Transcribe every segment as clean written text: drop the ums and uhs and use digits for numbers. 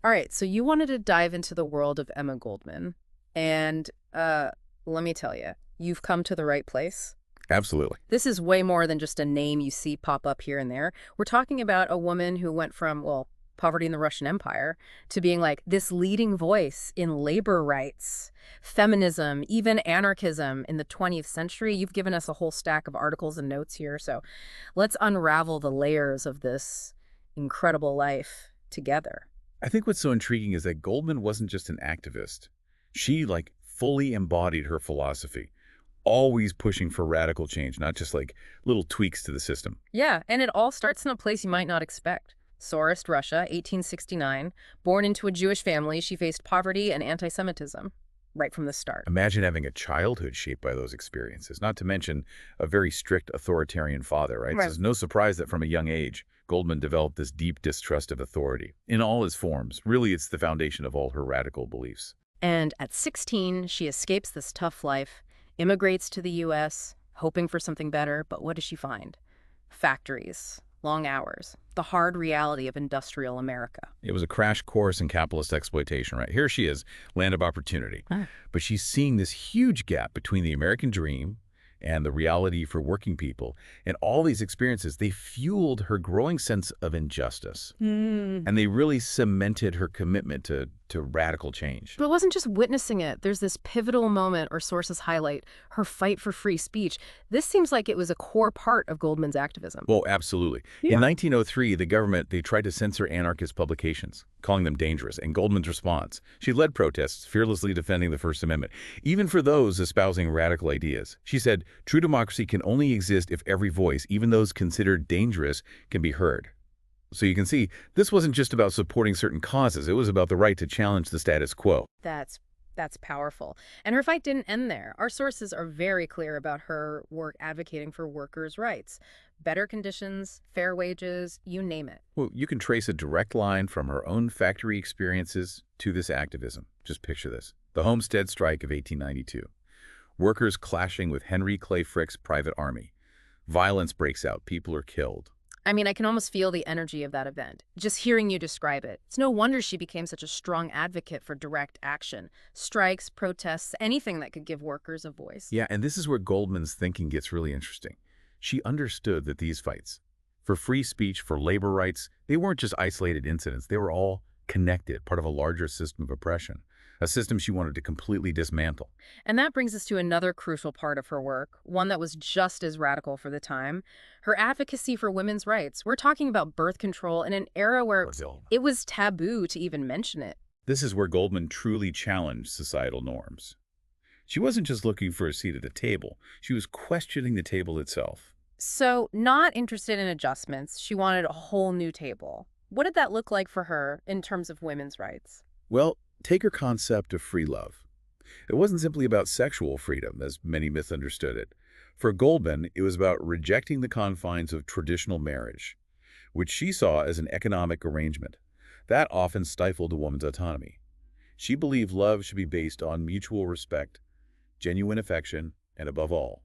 All right, so you wanted to dive into the world of Emma Goldman. And let me tell you, you've come to the right place. Absolutely. This is way more than just a name you see pop up here and there. We're talking about a woman who went from, well, poverty in the Russian Empire to being like this leading voice in labor rights, feminism, even anarchism in the 20th century. You've given us a whole stack of articles and notes here. So let's unravel the layers of this incredible life together. I think what's so intriguing is that Goldman wasn't just an activist. She, fully embodied her philosophy, always pushing for radical change, not just, little tweaks to the system. Yeah, and it all starts in a place you might not expect. Tsarist Russia, 1869. Born into a Jewish family, she faced poverty and anti-Semitism right from the start. Imagine having a childhood shaped by those experiences, not to mention a very strict authoritarian father, right? So Right. it's no surprise that from a young age, Goldman developed this deep distrust of authority in all its forms. Really, it's the foundation of all her radical beliefs. And at 16, she escapes this tough life, immigrates to the U.S., hoping for something better, but what does she find? Factories, long hours, the hard reality of industrial America. It was a crash course in capitalist exploitation, right? Here she is, land of opportunity. Ah. But she's seeing this huge gap between the American dream and the reality for working people. And all these experiences, they fueled her growing sense of injustice. And they really cemented her commitment to radical change. But it wasn't just witnessing it. There's this pivotal moment, or sources highlight, her fight for free speech. This seems like it was a core part of Goldman's activism. Well, absolutely. Yeah. In 1903, the government, they tried to censor anarchist publications, calling them dangerous. And Goldman's response, she led protests, fearlessly defending the First Amendment, even for those espousing radical ideas. She said, true democracy can only exist if every voice, even those considered dangerous, can be heard. So you can see, this wasn't just about supporting certain causes. It was about the right to challenge the status quo. That's powerful. And her fight didn't end there. Our sources are very clear about her work advocating for workers' rights. Better conditions, fair wages, you name it. Well, you can trace a direct line from her own factory experiences to this activism. Just picture this. The Homestead Strike of 1892. Workers clashing with Henry Clay Frick's private army. Violence breaks out. People are killed. I mean, I can almost feel the energy of that event, just hearing you describe it. It's no wonder she became such a strong advocate for direct action. Strikes, protests, anything that could give workers a voice. Yeah, and this is where Goldman's thinking gets really interesting. She understood that these fights, for free speech, for labor rights, they weren't just isolated incidents. They were all connected, part of a larger system of oppression, a system she wanted to completely dismantle. And that brings us to another crucial part of her work, one that was just as radical for the time, her advocacy for women's rights. We're talking about birth control in an era where it was taboo to even mention it. This is where Goldman truly challenged societal norms. She wasn't just looking for a seat at the table. She was questioning the table itself. So, not interested in adjustments, she wanted a whole new table. What did that look like for her in terms of women's rights? Well, take her concept of free love. It wasn't simply about sexual freedom, as many misunderstood it. For Goldman, it was about rejecting the confines of traditional marriage, which she saw as an economic arrangement. That often stifled a woman's autonomy. She believed love should be based on mutual respect, genuine affection, and above all,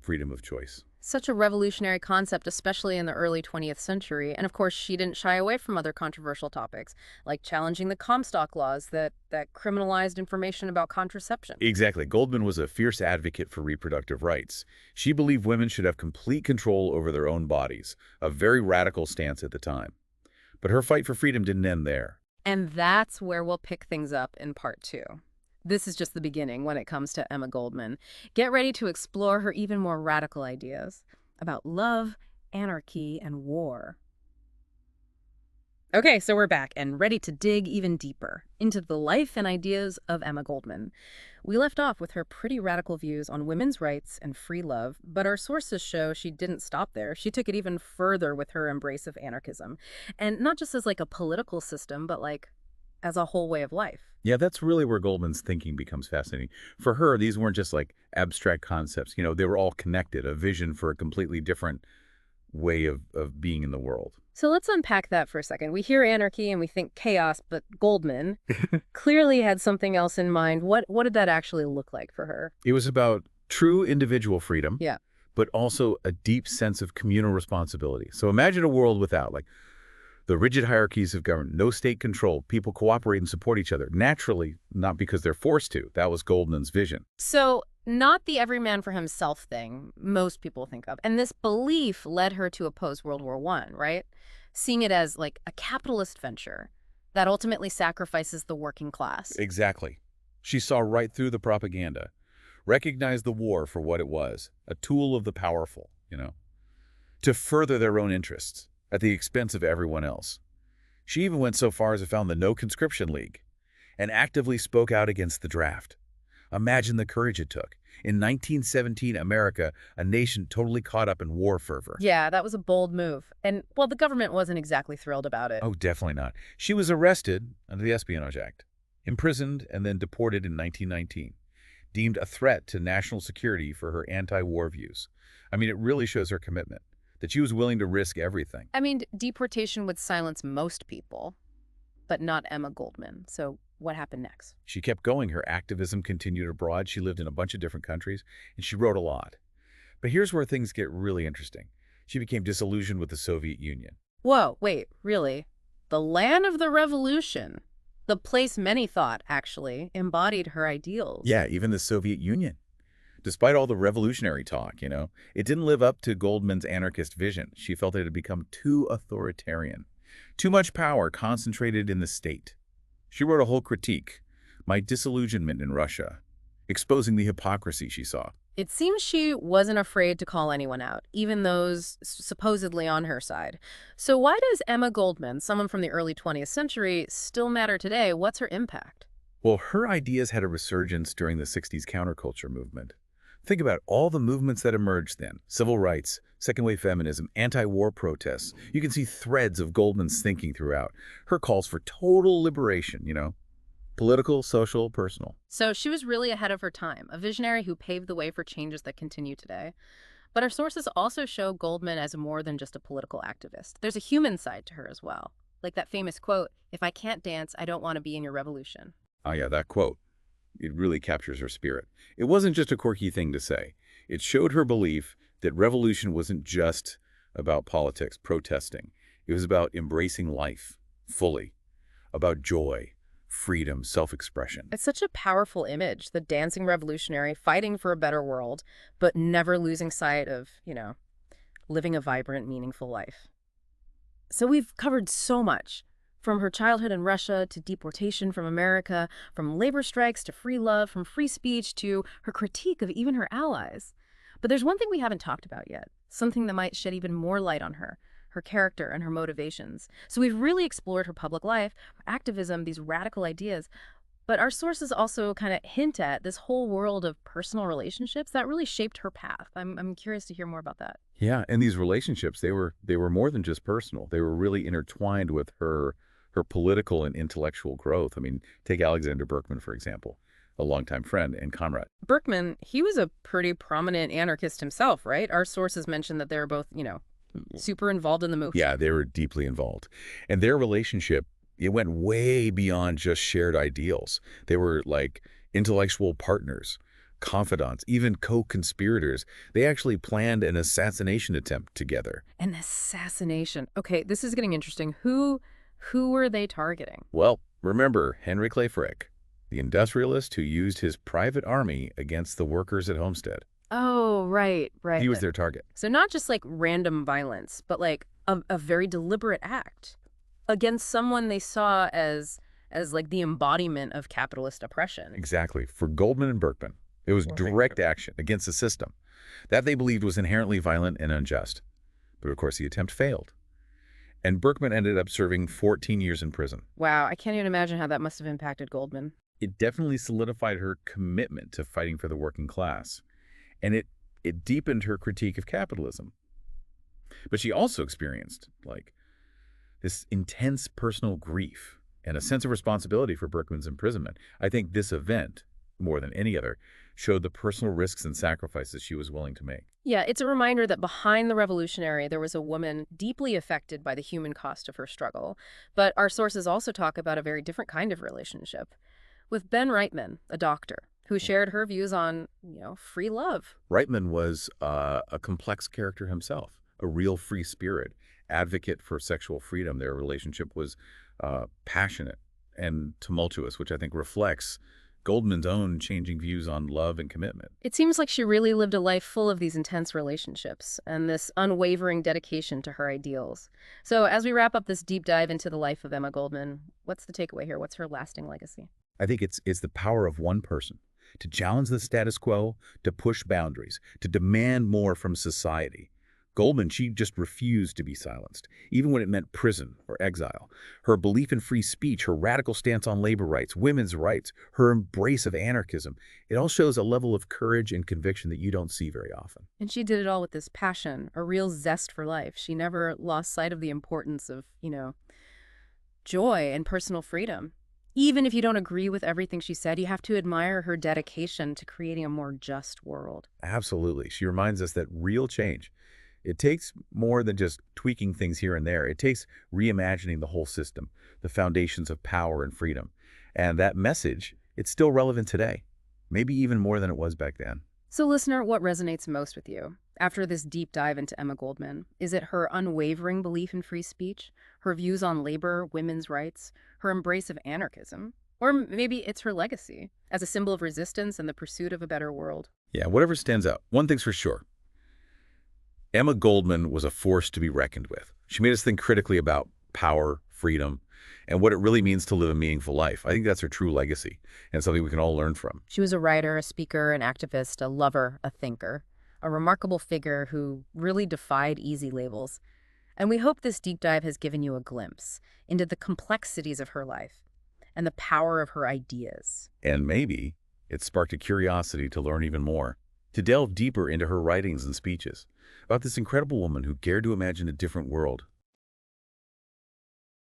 freedom of choice. Such a revolutionary concept, especially in the early 20th century. And of course, she didn't shy away from other controversial topics, like challenging the Comstock laws that criminalized information about contraception. Exactly. Goldman was a fierce advocate for reproductive rights. She believed women should have complete control over their own bodies, a very radical stance at the time. But her fight for freedom didn't end there. And that's where we'll pick things up in part 2. This is just the beginning when it comes to Emma Goldman. Get ready to explore her even more radical ideas about love, anarchy, and war. Okay, so we're back and ready to dig even deeper into the life and ideas of Emma Goldman. We left off with her pretty radical views on women's rights and free love, but our sources show she didn't stop there. She took it even further with her embrace of anarchism. And not just as like a political system, but like as a whole way of life. Yeah, that's really where Goldman's thinking becomes fascinating. For her, these weren't just like abstract concepts. They were all connected, a vision for a completely different way of being in the world. So let's unpack that for a second. We hear anarchy and we think chaos, but Goldman clearly had something else in mind. What did that actually look like for her? It was about true individual freedom, Yeah. but also a deep sense of communal responsibility. So imagine a world without, The rigid hierarchies of government, no state control, people cooperate and support each other, naturally, not because they're forced to. That was Goldman's vision. So not the every man for himself thing most people think of. And this belief led her to oppose World War I, right? Seeing it as like a capitalist venture that ultimately sacrifices the working class. Exactly. She saw right through the propaganda, recognized the war for what it was, a tool of the powerful, to further their own interests at the expense of everyone else. She even went so far as to found the No Conscription League and actively spoke out against the draft. Imagine the courage it took. In 1917 America, a nation totally caught up in war fervor. Yeah, that was a bold move. And, well, the government wasn't exactly thrilled about it. Oh, definitely not. She was arrested under the Espionage Act, imprisoned, and then deported in 1919, deemed a threat to national security for her anti-war views. I mean, it really shows her commitment, that she was willing to risk everything. I mean, deportation would silence most people, but not Emma Goldman. So what happened next? She kept going. Her activism continued abroad. She lived in a bunch of different countries, and she wrote a lot. But here's where things get really interesting. She became disillusioned with the Soviet Union. Whoa, wait, really? The land of the revolution, the place many thought, actually, embodied her ideals. Yeah, even the Soviet Union. Despite all the revolutionary talk, it didn't live up to Goldman's anarchist vision. She felt it had become too authoritarian, too much power concentrated in the state. She wrote a whole critique, My Disillusionment in Russia, exposing the hypocrisy she saw. It seems she wasn't afraid to call anyone out, even those supposedly on her side. So why does Emma Goldman, someone from the early 20th century, still matter today? What's her impact? Well, her ideas had a resurgence during the 60s counterculture movement. Think about all the movements that emerged then. Civil rights, second-wave feminism, anti-war protests. You can see threads of Goldman's thinking throughout. Her calls for total liberation, political, social, personal. So she was really ahead of her time, a visionary who paved the way for changes that continue today. But our sources also show Goldman as more than just a political activist. There's a human side to her as well. Like that famous quote, "If I can't dance, I don't want to be in your revolution." Oh yeah, that quote. It really captures her spirit. It wasn't just a quirky thing to say. It showed her belief that revolution wasn't just about politics, protesting. It was about embracing life fully, about joy, freedom, self-expression. It's such a powerful image, the dancing revolutionary fighting for a better world, but never losing sight of, living a vibrant, meaningful life. So we've covered so much. From her childhood in Russia to deportation from America, from labor strikes to free love, from free speech to her critique of even her allies. But there's one thing we haven't talked about yet, something that might shed even more light on her character and her motivations. So we've really explored her public life, her activism, these radical ideas. But our sources also kind of hint at this whole world of personal relationships that really shaped her path. I'm curious to hear more about that. Yeah, and these relationships, they were more than just personal. They were really intertwined with her political and intellectual growth. I mean, take Alexander Berkman, for example, a longtime friend and comrade. Berkman, he was a pretty prominent anarchist himself, right? Our sources mentioned that they were both, super involved in the movement. Yeah, they were deeply involved. And their relationship, it went way beyond just shared ideals. They were like intellectual partners, confidants, even co-conspirators. They actually planned an assassination attempt together. An assassination. Okay, this is getting interesting. Who were they targeting? Well, remember Henry Clay Frick, the industrialist who used his private army against the workers at Homestead. Oh, right. He was their target. So not just like random violence, but like a very deliberate act against someone they saw as like the embodiment of capitalist oppression. Exactly. For Goldman and Berkman, it was direct action against the system that they believed was inherently violent and unjust. But of course, the attempt failed. And Berkman ended up serving 14 years in prison. Wow, I can't even imagine how that must have impacted Goldman. It definitely solidified her commitment to fighting for the working class. And it deepened her critique of capitalism. But she also experienced, this intense personal grief and a sense of responsibility for Berkman's imprisonment. I think this event, more than any other, showed the personal risks and sacrifices she was willing to make. Yeah, it's a reminder that behind the revolutionary, there was a woman deeply affected by the human cost of her struggle. But our sources also talk about a very different kind of relationship with Ben Reitman, a doctor, who shared her views on, free love. Reitman was a complex character himself, a real free spirit, advocate for sexual freedom. Their relationship was passionate and tumultuous, which I think reflects Goldman's own changing views on love and commitment. It seems like she really lived a life full of these intense relationships and this unwavering dedication to her ideals. So as we wrap up this deep dive into the life of Emma Goldman, what's the takeaway here? What's her lasting legacy? I think it's the power of one person to challenge the status quo, to push boundaries, to demand more from society. Goldman, she just refused to be silenced, even when it meant prison or exile. Her belief in free speech, her radical stance on labor rights, women's rights, her embrace of anarchism, it all shows a level of courage and conviction that you don't see very often. And she did it all with this passion, a real zest for life. She never lost sight of the importance of, joy and personal freedom. Even if you don't agree with everything she said, you have to admire her dedication to creating a more just world. Absolutely. She reminds us that real change, it takes more than just tweaking things here and there. It takes reimagining the whole system, the foundations of power and freedom. And that message, it's still relevant today, maybe even more than it was back then. So listener, what resonates most with you? After this deep dive into Emma Goldman, is it her unwavering belief in free speech, her views on labor, women's rights, her embrace of anarchism? Or maybe it's her legacy as a symbol of resistance and the pursuit of a better world? Yeah, whatever stands out. One thing's for sure. Emma Goldman was a force to be reckoned with. She made us think critically about power, freedom, and what it really means to live a meaningful life. I think that's her true legacy and something we can all learn from. She was a writer, a speaker, an activist, a lover, a thinker, a remarkable figure who really defied easy labels. And we hope this deep dive has given you a glimpse into the complexities of her life and the power of her ideas. And maybe it sparked a curiosity to learn even more, to delve deeper into her writings and speeches about this incredible woman who dared to imagine a different world